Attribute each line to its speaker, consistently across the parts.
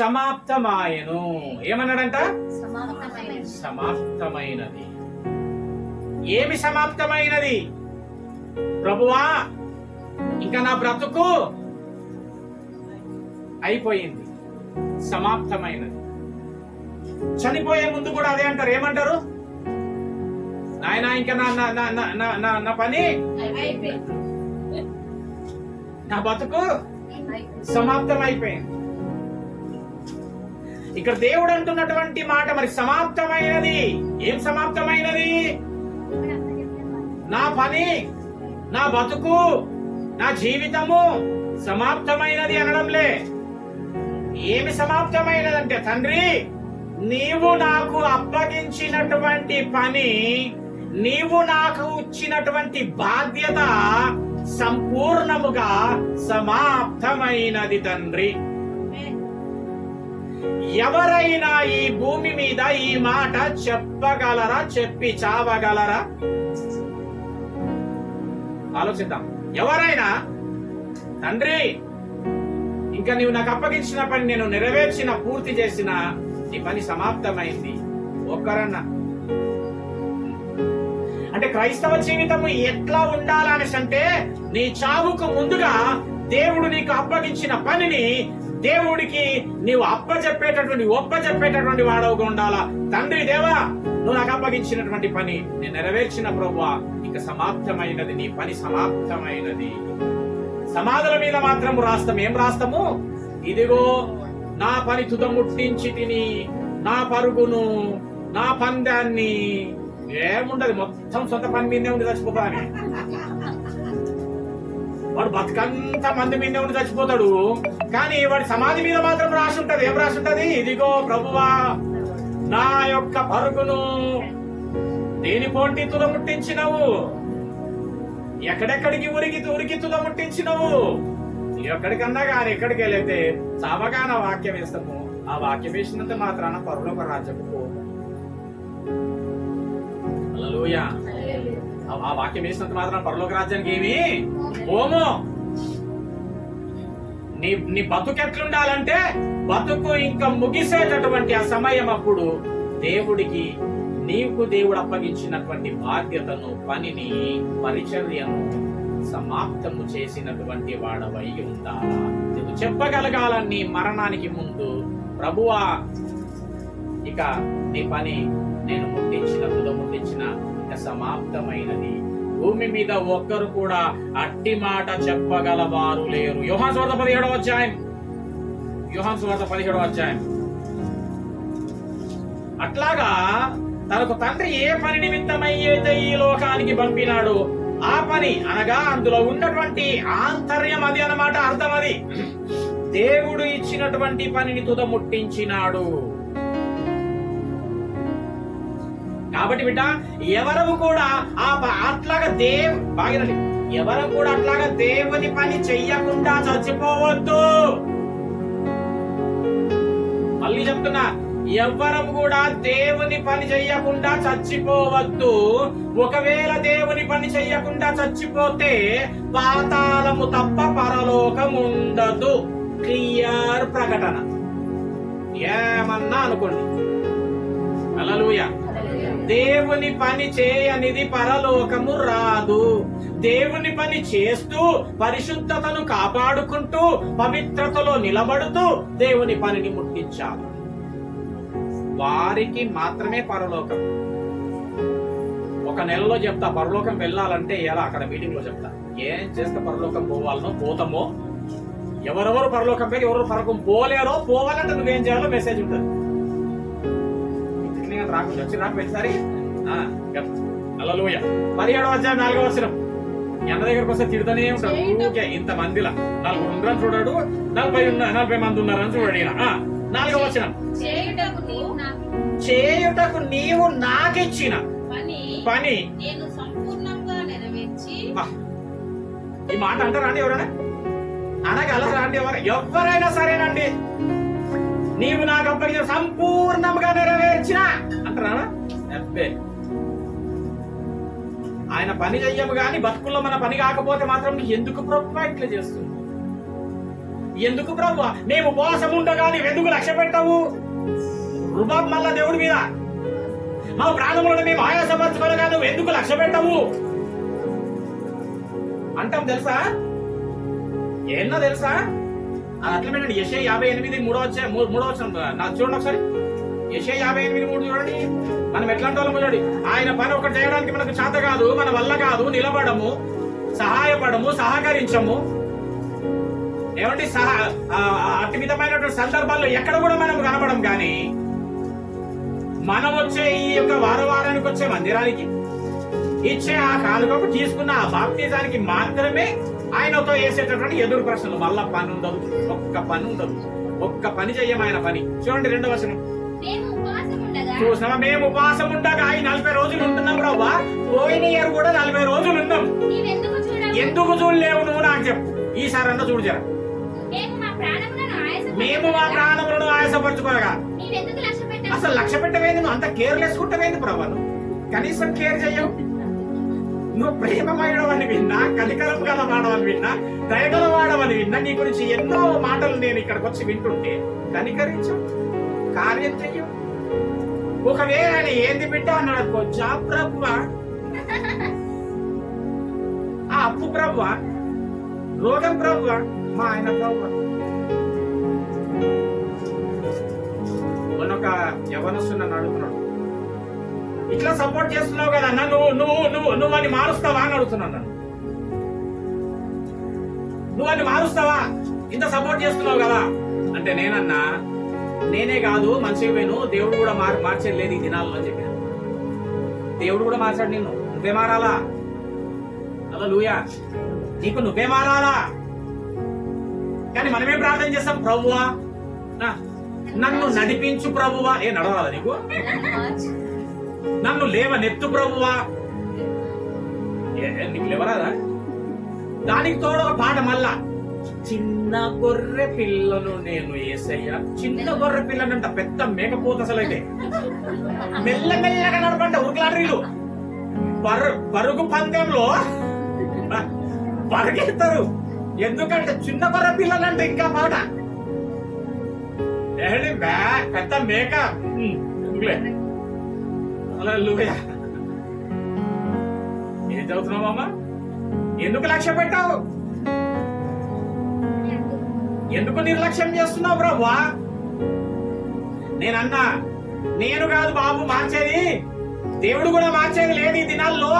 Speaker 1: సమాప్తమాయను. ఏమన్నాడంట? సమాప్తమైనది. ఏమి సమాప్తమైనది? ప్రభువా, ఇంకా నా బ్రతుకు అయిపోయింది, సమాప్తమైనది. చనిపోయే ముందు కూడా అదే అంటారు. ఏమంటారు? నాయనా, ఇంకా నా పని, నా బతుకు సమాప్తం అయిపోయింది. ఇక్కడ దేవుడు అంటున్నటువంటి మాట మరి సమాప్తమైనది. ఏం సమాప్తమైనది? నా పని, నా బతుకు, నా జీవితము సమాప్తమైనది అనడంలే. ఏమి సమాప్తమైనదంటే, తండ్రి నీవు నాకు అప్పగించినటువంటి పని, నీవు నాకు ఇచ్చినటువంటి బాధ్యత సంపూర్ణముగా సమాప్తమైనది తండ్రి. ఎవరైనా ఈ భూమి మీద ఈ మాట చెప్పగలరా? చెప్పి చావగలరా? ఆలోచిద్దాం. ఎవరైనా, తండ్రి ఇంకా నీవు నాకు అప్పగించిన పని నేను నెరవేర్చిన, పూర్తి చేసిన, నీ పని సమాప్తమైంది, ఒక్కరన్నా? అంటే క్రైస్తవ జీవితము ఎట్లా ఉండాలనేసి అంటే, నీ చావుకు ముందుగా దేవుడు నీకు అప్పగించిన పనిని దేవుడికి నీవు ఒప్పజెప్పేటటువంటి వాడవుగా ఉండాలా. తండ్రి దేవా, నువ్వు నాకు అప్పగించినటువంటి పని నేను నెరవేర్చిన ప్రభువా, ఇక సమాప్తమైనది, నీ పని సమాప్తమైనది. సమాధుల మీద మాత్రం రాస్తాం. ఏం రాస్తాము? ఇదిగో నా పని తుదముట్టించి తిని, నా పరుగును, నా పందాన్ని. ఏముండదు, మొత్తం సొంత పని మీదే ఉండి చచ్చిపోతా అని. వాడు బతుకంతా మంది మీదే ఉండి చచ్చిపోతాడు, కానీ వాడి సమాధి మీద మాత్రం రాసి ఉంటది. ఏం రాసి ఉంటది? ఇదిగో ప్రభువా, నా యొక్క పరుగును దేని పోటీ తుదముట్టించినవు, ఎక్కడెక్కడికి ఉరికి తుదముట్టించినవు. ఎక్కడికన్నా కానీ ఎక్కడికి వెళ్ళైతే సావగాన వాక్యం వేస్తాము. ఆ వాక్యం వేసినంత మాత్రాన పరలోక రాజ్యము పోము. హల్లెలూయా. ఆ వాక్యం వేసినంత మాత్రాన పరలోక రాజ్యానికి ఏమి పోము. నీ బతుకు ఎట్లుండాలంటే, బతుకు ఇంకా ముగిసేటటువంటి ఆ సమయం అప్పుడు దేవుడికి నీకు దేవుడు అప్పగించినటువంటి బాధ్యతను, పనిని, పరిచర్యను సమాప్తము చేసినటువంటి వాడవై ఉండాలా. నువ్వు చెప్పగలగాలని మరణానికి ముందు, ప్రభువా ఇక నీ పని నేను ముట్టించిన ఇక సమాప్తమైనది. భూమి మీద ఒక్కరు కూడా అట్టి మాట చెప్పగలవారు లేరు. యోహాను సువార్త 17వ అధ్యాయం. అట్లాగా తనకు తండ్రి ఏ పని నిమిత్తమై అయితే ఈ లోకానికి పంపినాడు, ఆ పని అనగా అందులో ఉన్నటువంటి ఆంతర్యం అది అన్నమాట, అర్థం అది. దేవుడు ఇచ్చినటువంటి పనిని తుదముట్టించినాడు. కాబట్టి బిడ్డ, ఎవరు కూడా అట్లాగా ఎవరు కూడా అట్లాగా దేవుని పని చెయ్యకుండా చచ్చిపోవద్దు. మళ్ళీ చెప్తున్నా, ఎవ్వరం కూడా దేవుని పని చెయ్యకుండా చచ్చిపోవద్దు. ఒకవేళ దేవుని పని చెయ్యకుండా చచ్చిపోతే పాతాళము తప్ప పరలోకం ఉండదు. క్లియర్ ప్రకటన. ఏమన్నా అనుకోండి. హల్లెలూయా. దేవుని పని చేయనిది పరలోకము రాదు. దేవుని పని చేస్తూ, పరిశుద్ధతను కాపాడుకుంటూ, పవిత్రతలో నిలబడుతూ దేవుని పనిని ముట్టించాలి. వారికి మాత్రమే పరలోకం. ఒక నెలలో చెప్తా పరలోకం వెళ్ళాలంటే ఎలా, అక్కడ మీటింగ్ లో చెప్తా. ఏం చేస్తే పరలోకం పోవాలనో, పోతామో, ఎవరెవరు పరలోకం పోయి ఎవరు పరలోకం పోలేరో, పోవాలంటే నువ్వేం చేయాలో మెసేజ్ ఉంటుంది. రాకపోయినసారి హల్లెలూయా. 17వ అధ్యాయం 4వ వచనం. ఎండ దగ్గరకు వస్తే తిడుతూనే ఉంటాడు. ఊరికే ఇంత మందిలా 4 ఉండ్రని చూడాడు, 40 మంది ఉన్నారని చూడాడు. 4వ వచనం. చేయుటకు నీవు నాకిచ్చిన పని ఈ మాట అంటారా అండి ఎవరైనా? అనగలరా అండి ఎవరైనా సరేనండి? నీవు నాకు అప్పగించిన సంపూర్ణంగా నెరవేర్చిన అంటారా? అబ్బే, ఆయన పని చెయ్యము గాని బతుకుల్లో మన పని కాకపోతే మాత్రం ఎందుకు ప్రభువా ఇట్లా చేస్తుంది? ఎందుకు ప్రభు మేము ఉపవాసం ఉండగా నువ్వెందుకు లక్ష్య పెట్టావు? రుబాబ్ మళ్ళా దేవుడి మీద మా ప్రాణములను మేము ఆయాసపరచుకోనగా నువ్వు ఎందుకు లక్ష్య పెట్టవు అంటాం తెలుసా? ఏమన్నా తెలుసా? అది అట్లా పెట్టండి. యెషయా 58:3 నాకు చూడండి ఒకసారి. యెషయా 58:3 చూడండి. మనం ఎట్లాంటి వాళ్ళము చూడండి. ఆయన పని ఒకటి చేయడానికి మనకు చేత కాదు, మన వల్ల కాదు. నిలబడము, సహాయపడము, సహకరించము. ఏమండి అట్టి విధమైనటువంటి సందర్భాల్లో ఎక్కడ కూడా మనం కనబడం. కానీ మనం వచ్చే ఈ యొక్క వారానికి వచ్చే మందిరానికి ఇచ్చే ఆ కానుకకు తీసుకున్న ఆ బాప్తిజానికి మాత్రమే ఆయనతో వేసేటటువంటి ఎదురు ప్రశ్నలు. మళ్ళా పని ఉండదు, ఒక్క పని ఉండదు, ఒక్క పని చెయ్యం ఆయన పని. చూడండి 2వ వచనం చూసినావా? మేము ఉపవాసం ఉండగా ఈ 40 రోజులు ఉంటున్నాం ప్రభా. పోయిన ఇయర్ కూడా 40 రోజులు ఉన్నాం. ఎందుకు చూడలేవు నువ్వు నాకు చెప్పు. ఈసారి అన్న చూడు జర. మేము మా ప్రాణములను ఆయాసపరచుకోగా అసలు లక్ష్య పెట్టవేంది? నువ్వు అంత కేర్లెస్ కుట్టవేంది ప్రభా? నువ్వు కనీసం కేర్ చెయ్యవు. నువ్వు ప్రేమమయడవని విన్నా, కనికరం గల వాడవని విన్నా, దయగల వాడవని విన్నా. నీ గురించి ఎన్నో మాటలు నేను ఇక్కడికి వచ్చి వింటుంటే కనికరించు, కార్యం చెయ్యు. ఒకవేళ ఆయన ఏంది బిడ్డ అన్నాడు, జాబ్ ప్రభువా, ఆ అప్పు ప్రభువా, రోగం ప్రభువా, మా ఆయన ప్రభువా. మొన్నొక యవనస్తున్న అడుగుతున్నాడు, ఇట్లా సపోర్ట్ చేస్తున్నావు కదా అన్న, నువ్వు అని మారుస్తావా అని అడుగుతున్నాను. నువ్వు అని మారుస్తావా? ఇంత సపోర్ట్ చేస్తున్నావు కదా అంటే నేనన్నా, నేనే కాదు మంచిగా పోయిను, దేవుడు కూడా మార్చేది లేదు ఈ దినాల్లో అని చెప్పిన. దేవుడు కూడా మార్చాడు నిన్ను. నువ్వే మారాలా? హల్లెలూయా. నీకు నువ్వే మారాలా? కానీ మనమే ప్రార్థన చేస్తాం, ప్రభువా నన్ను నడిపించు ప్రభువా. నడవాలా నీకు? నన్ను లేవనెత్తు ప్రభువా. నీకు లేవరాదా? దానికి తోడు ఒక పాట మళ్ళా, చిన్న గొర్రె పిల్లను నేను యేసయ్యా. చిన్న గొర్రె పిల్లనంట, పెద్ద మేకపోత అసలైతే మెల్లమెల్లగా నడపంట ఉరుకులాటరీలు. పరుగు పందెంలో పరిగెత్తారు. ఎందుకంటే చిన్న గొర్రె పిల్లలంటే ఇంకా పాట. పెద్ద మేక. ఏం చదువుతున్నావమ్మా? ఎందుకు లక్ష్య పెట్టావు? ఎందుకు నిర్లక్ష్యం చేస్తున్నావు ప్రభువా? నేనన్నా, నేను కాదు బాబు మార్చేది, దేవుడు కూడా మార్చేది లేదు ఈ దినాల్లో.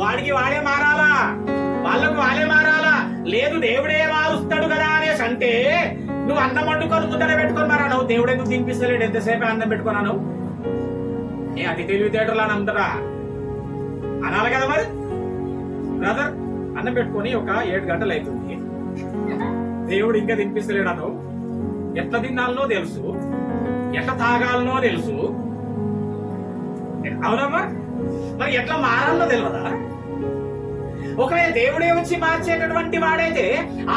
Speaker 1: వాడికి వాడే మారాలా, వాళ్ళకు వాళ్ళే మారాలా. లేదు దేవుడే మారుస్తాడు కదా అనేసి అంటే నువ్వు అన్నం వండుకొని ముద్దన పెట్టుకొని మారాను. దేవుడు ఎందుకు తినిపిస్తలేడు? ఎంతసేపు అన్నం పెట్టుకున్నాను? అది తెలివితేటలు అని అందరా అనాలి కదా మరి. బ్రదర్ అన్నం పెట్టుకొని ఒక 7 గంటలు అవుతుంది, దేవుడు ఇంకా తినిపిస్తలేడను. ఎట్లా తినాలనో తెలుసు, ఎట్లా తాగాలనో తెలుసు. అవునమ్మా? మరి ఎట్లా మారాలనో తెలియదా? ఒకవేళ దేవుడే వచ్చి మార్చేటటువంటి వాడైతే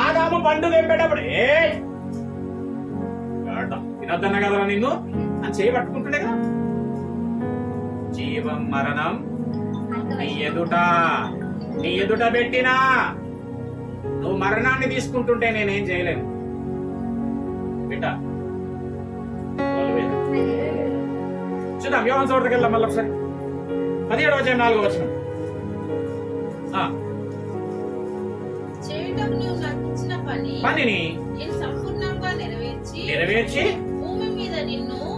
Speaker 1: ఆదాము పండు తెంపేటప్పుడు తినొద్దన్నా కదరా నిన్ను అని చేయి పట్టుకుంటుండే కదా. జీవం మరణం నీ ఎదుట పెట్టినా నువ్వు మరణాన్ని తీసుకుంటుంటే నేనేం చేయలేను బిడ్డ. చూద్దాం యోహాను సువార్తకి వెళ్దాం మళ్ళీ ఒకసారి. 17వ అధ్యాయం 4వ వచనం. పనిని నెరవేర్చి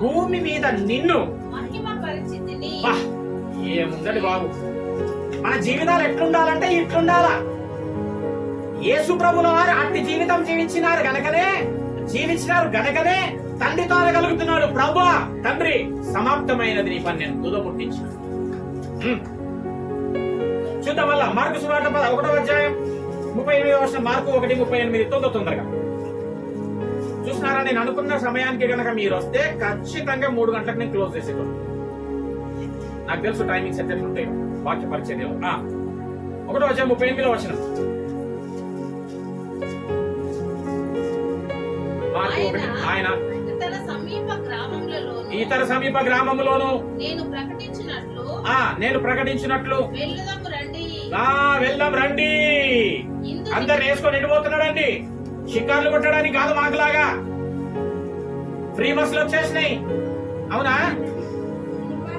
Speaker 1: భూమి మీద నిన్ను. ఏముందండి బాబు, మన జీవితాలు ఎట్లుండాలంటే ఇట్లుండాలా. యేసు ప్రభుల వారు అట్టి జీవితం జీవించినారు గనకనే తండ్రితో అనగలుగుతున్నాడు, ప్రభువా తండ్రి సమాప్తమైనది నీ పని, నేను తుదముట్టించిన. చూద్దాం వల్ల మార్కు సువార్త 1వ అధ్యాయం 38వ వచనం. మార్కు 1:38 తొందరగా చూస్తున్నారా? నేను అనుకున్న సమయానికి గనక మీరు వస్తే ఖచ్చితంగా 3 గంటలకు నేను క్లోజ్ చేసేవాడు. నాకు తెలుసు టైమింగ్ సెట్ ఉంటాయి వాక్య పరిచర్యలో. 1వ అధ్యాయం 38వ వచనం. ఆయన ఇతర సమీప గ్రామములోను నేను ప్రకటించినట్లు వెళ్దాం రండి. అందరు వేసుకొని వెళ్ళిపోతున్నాడండి. షికార్లు కొట్టడానికి కాదు, మాకులాగా ఫ్రీ బస్సులు వచ్చేసినాయి. అవునా,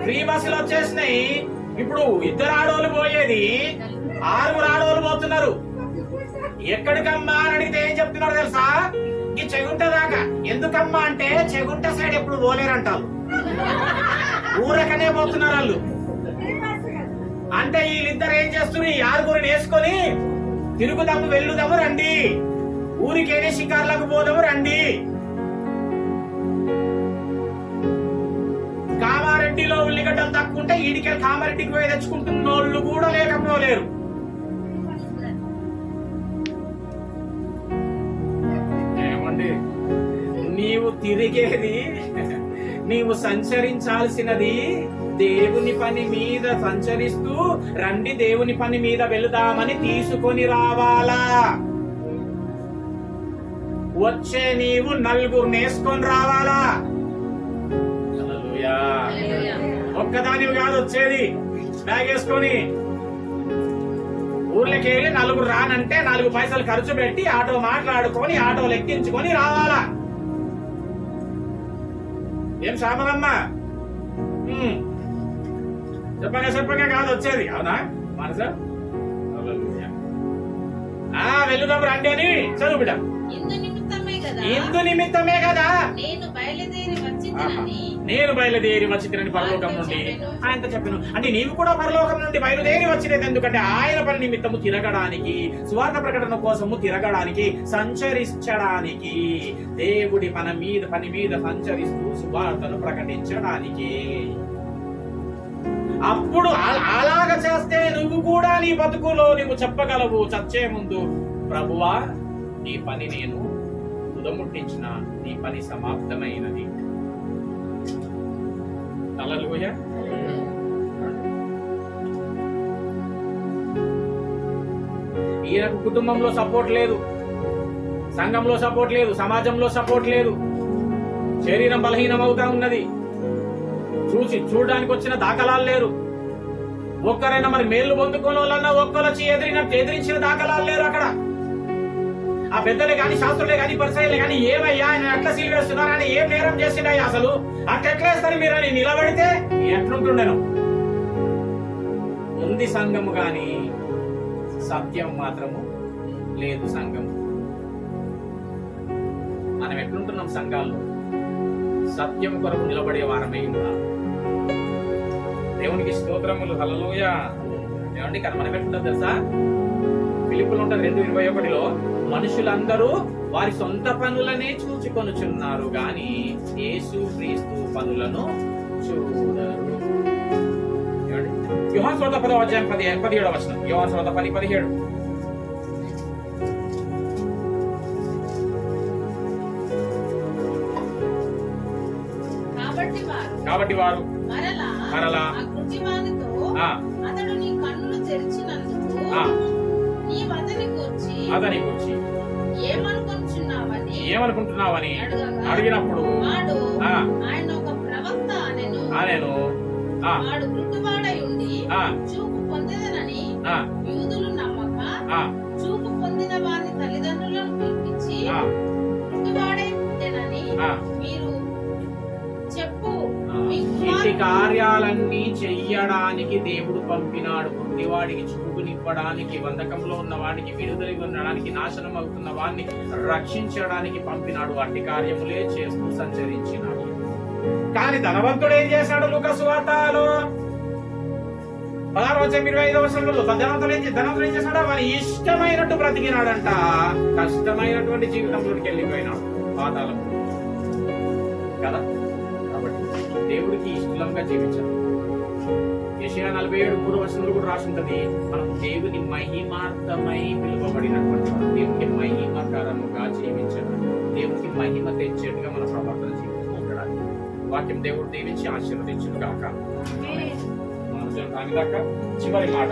Speaker 1: ఫ్రీ బస్సులు వచ్చేసినాయి. ఇప్పుడు 2 ఆడోళ్ళు పోయేది 6 ఆడోళ్ళు పోతున్నారు. ఎక్కడికమ్మా అని అడిగితే ఏం చెప్తున్నారు తెలుసా? ఈ చెగుంట దాకా. ఎందుకమ్మా అంటే చెగుంట సైడ్ ఎప్పుడు పోలేరంటారు, ఊరకనే పోతున్నారు వాళ్ళు. అంటే వీళ్ళిద్దరు ఏం చేస్తున్నారు? ఈ 6 వేసుకొని తిరుగుదాము, వెళ్ళుదాము రండి, ఊరికేనే షికార్లకు పోదాము రండి. కామారెడ్డిలో ఉల్లిగడ్డలు తక్కువ ఉంటే ఈడికెళ్ళి కామారెడ్డికి పోయి తెచ్చుకుంటున్న వాళ్ళు కూడా లేకపోలేరు. ఏమండి, నీవు తిరిగేది, నీవు సంచరించాల్సినది దేవుని పని మీద సంచరిస్తూ రండి, దేవుని పని మీద వెళుదామని తీసుకొని రావాలా. వచ్చే నీవు 4 నేసుకొని రావాలా. ఒక్కదానివి కాదు వచ్చేది, బ్యాగ్ వేసుకొని ఊర్లోకి వెళ్ళి 4 రానంటే 4 పైసలు ఖర్చు పెట్టి ఆటో మాట్లాడుకొని ఆటోలు ఎక్కించుకొని రావాలా. ఏం శామలమ్మా, చెప్పగా కాదు వచ్చేది. అవునా మనస, వెళ్ళుదాం రండి అని చదువు బిడ్డ. ఇందు నిమిత్తమే కదా నేను బయలుదేరి వచ్చినని పరలోకం నుండి ఆయనతో చెప్పాను. అంటే నీవు కూడా పరలోకం నుండి బయలుదేరి వచ్చినది. ఎందుకంటే ఆయన పని నిమిత్తము తిరగడానికి, సువార్త ప్రకటన కోసము తిరగడానికి, సంచరించడానికి, దేవుడి పని మీద సంచరిస్తూ సువార్తను ప్రకటించడానికి. అప్పుడు అలాగ చేస్తే నువ్వు కూడా నీ బతుకులో నువ్వు చెప్పగలవు చచ్చే ముందు, ప్రభువా నీ పని నేను తుదముట్టించిన, నీ పని సమాప్తమైనది. హల్లెలూయా. ఈయనకు కుటుంబంలో సపోర్ట్ లేదు, సంఘంలో సపోర్ట్ లేదు, సమాజంలో సపోర్ట్ లేదు, శరీరం బలహీనం అవుతా ఉన్నది, చూడడానికి వచ్చిన దాఖలాలు లేరు. ఒక్కరైనా మరి మేళ్లు పొందుకునే వాళ్ళన్నా ఒక్కరొచ్చి ఎదిరించిన దాఖలాలు లేరు అక్కడ. ఆ పెద్దలే గాని, శాస్త్రులే గాని, పరిసరాలే గాని, ఏమయ్యా ఆయన ఎట్లా సీల్ వేస్తున్నారు అని, ఏం నేరం చేసిండయ్యా అసలు, అట్లెట్లేస్తారు మీరు అని నిలబడితే ఎట్లుంటుండేను. ఉంది సంఘము గాని సత్యం మాత్రము లేదు సంఘం. మనం ఎట్లుంటున్నాం సంఘాల్లో? సత్యం కొరకు నిలబడే వారమై ఉన్నాం. దేవునికి స్తోత్రములు. హల్లెలూయా. ఏమండి, కానీ మనం ఎట్లుంటాం తెలుసా? ఫిలిప్పులు ఉంటారు 2:21లో, మనుషులందరూ వారి సొంత పనులనే చూచుకొనుచున్నారు గాని యేసు క్రీస్తు పనులను చూడరు. యోహాను సువార్త 10:17. యోహాను సువార్త 10:17. కాబట్టి వారు మరలా
Speaker 2: అతడు నీ కన్నులు తెరిచినందుకు
Speaker 1: అతని గురించి ఏమనుకుంటున్నావని అడిగినప్పుడు
Speaker 2: ఆయన ఒక ప్రవక్త
Speaker 1: నేను
Speaker 2: వాడు గుడ్డివాడై ఉండి చూపు పొందేదనని యూదులు నమ్మక చూపు పొందిన వారి తల్లిదండ్రులను పిలిపించి గుడ్డివాడై ఉంటేనని మీరు చెప్పు.
Speaker 1: ఇట్టి కార్యాలన్నీ చెయ్యడానికి దేవుడు పంపినాడు. గుడ్డివాడికి చూపునివ్వడానికి, బంధకంలో ఉన్న వాడికి విడుదల ఉండడానికి, నాశనం అవుతున్న వాడిని రక్షించడానికి పంపినాడు. అట్టి కార్యములే చేస్తూ సంచరించినాడు. కానీ ధనవంతుడు ఏం చేశాడు? లూకా సువార్తలో 16:25 ధనవంతుడు ఏం చేశాడు? వాని ఇష్టమైనట్టు బ్రతికినాడంట. కష్టమైనటువంటి జీవితంలోకి వెళ్ళిపోయినాడు, పాతాళం కదా. కాబట్టి దేవుడికి ఇష్టంగా జీవించాలి. యెషయా 47:3 కూడా రాసింటది, మనం దేవుని మహిమార్థమై పిలువబడినటువంటి, దేవునికి మహిమకరముగా జీవించాలి, దేవునికి మహిమ తెచ్చేట్టుగా మన ప్రవర్తన జీవించాలి. వాక్యం దేవుడు దీవించి ఆశీర్వదించును గాక. చివరి మాట,